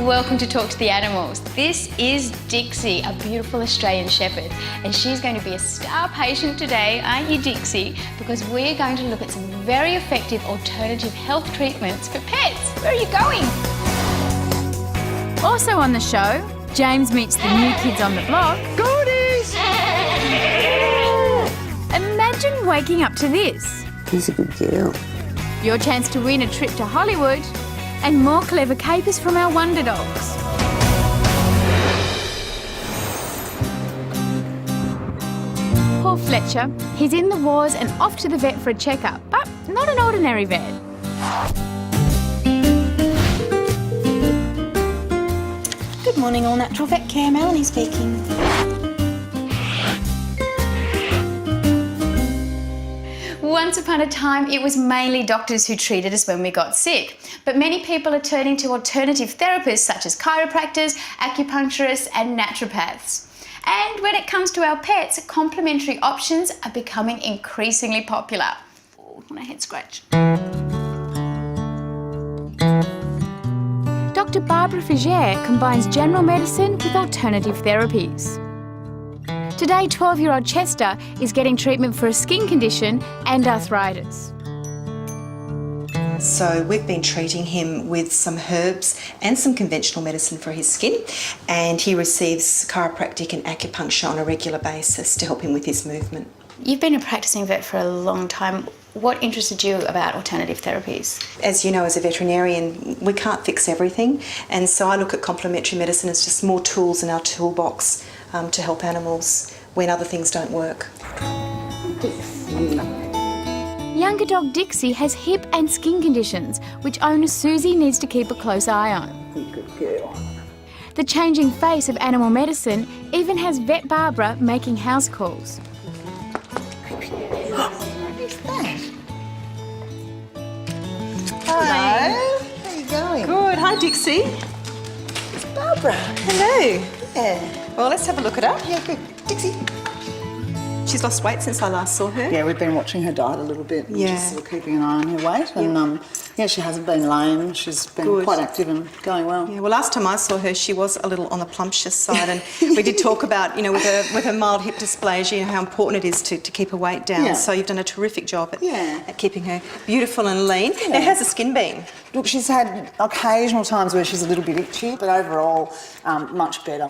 welcome to Talk to the Animals. This is Dixie, a beautiful Australian Shepherd, and she's going to be a star patient today, aren't you, Dixie? Because we're going to look at some very effective alternative health treatments for pets. Where are you going? Also on the show, James meets the new kids on the block. Goodies! Imagine waking up to this. He's a good girl. Your chance to win a trip to Hollywood and more clever capers from our wonder dogs. Poor Fletcher, he's in the wars and off to the vet for a checkup, but not an ordinary vet. Good morning, All Natural Vet Care. Melanie speaking. Once upon a time, it was mainly doctors who treated us when we got sick. But many people are turning to alternative therapists such as chiropractors, acupuncturists and naturopaths. And when it comes to our pets, complementary options are becoming increasingly popular. Oh, my head scratch. Dr. Barbara Figier combines general medicine with alternative therapies. Today, 12-year-old Chester is getting treatment for a skin condition and arthritis. So we've been treating him with some herbs and some conventional medicine for his skin, and he receives chiropractic and acupuncture on a regular basis to help him with his movement. You've been a practicing vet for a long time. What interested you about alternative therapies? As you know, as a veterinarian, we can't fix everything, and so I look at complementary medicine as just more tools in our toolbox to help animals when other things don't work. Younger dog Dixie has hip and skin conditions, which owner Susie needs to keep a close eye on. Good girl. The changing face of animal medicine even has vet Barbara making house calls. Who's that? Hi. How are you going? Good. Hi, Dixie. It's Barbara. Hello. Yeah. Well, let's have a look at her. Yeah, good. Dixie. She's lost weight since I last saw her. Yeah, we've been watching her diet a little bit and Yeah. just sort of keeping an eye on her weight. And she hasn't been lame. She's been Good. quite active and going well. Yeah, well, last time I saw her, she was a little on the plumptious side, and we did talk about, with her mild hip dysplasia, how important it is to keep her weight down. Yeah. So you've done a terrific job Yeah. at keeping her beautiful and lean. Now, how's the skin been? Look, she's had occasional times where she's a little bit itchy, but overall, much better.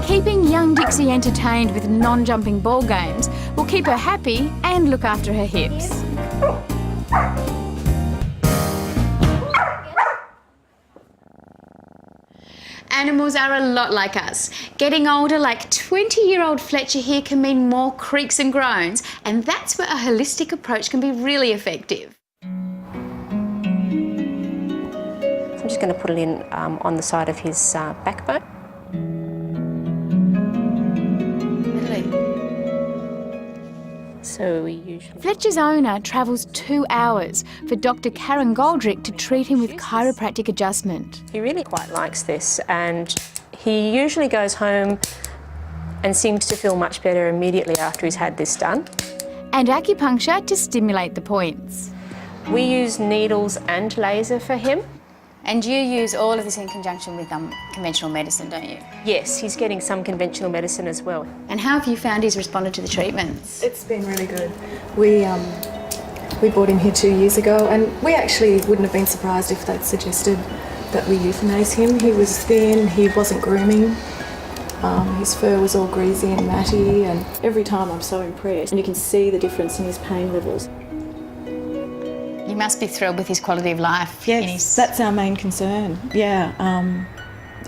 Keeping young Dixie entertained with non-jumping ball games will keep her happy and look after her hips. Animals are a lot like us. Getting older, like 20-year-old Fletcher here, can mean more creaks and groans, and that's where a holistic approach can be really effective. I'm just going to put it in on the side of his backbone. So we usually... Fletcher's owner travels 2 hours for Dr. Karen Goldrick to treat him with chiropractic adjustment. He really quite likes this, and he usually goes home and seems to feel much better immediately after he's had this done. And acupuncture to stimulate the points. We use needles and laser for him. And you use all of this in conjunction with conventional medicine, don't you? Yes, he's getting some conventional medicine as well. And how have you found he's responded to the treatments? It's been really good. We brought him here 2 years ago, and we actually wouldn't have been surprised if they'd suggested that we euthanize him. He was thin, he wasn't grooming, his fur was all greasy and matty, and every time I'm so impressed. And you can see the difference in his pain levels. You must be thrilled with his quality of life. Yes, that's our main concern. Yeah,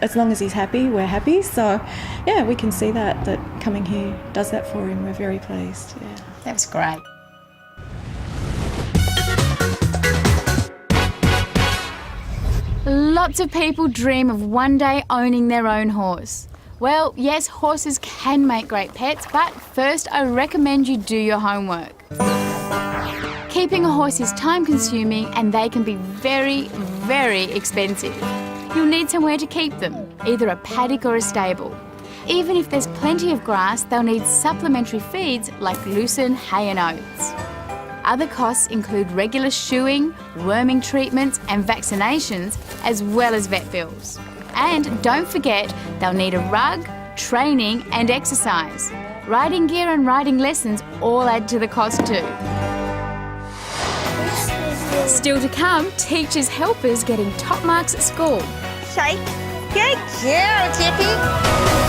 as long as he's happy, we're happy. So, yeah, we can see that coming here does that for him. We're very pleased. Yeah, That was great. Lots of people dream of one day owning their own horse. Well, yes, horses can make great pets, but first I recommend you do your homework. Keeping a horse is time-consuming and they can be very, very expensive. You'll need somewhere to keep them, either a paddock or a stable. Even if there's plenty of grass, they'll need supplementary feeds like lucerne, hay and oats. Other costs include regular shoeing, worming treatments and vaccinations, as well as vet bills. And don't forget, they'll need a rug, training and exercise. Riding gear and riding lessons all add to the cost too. Still to come, teachers' helpers getting top marks at school. Shake. Good girl, Tippy.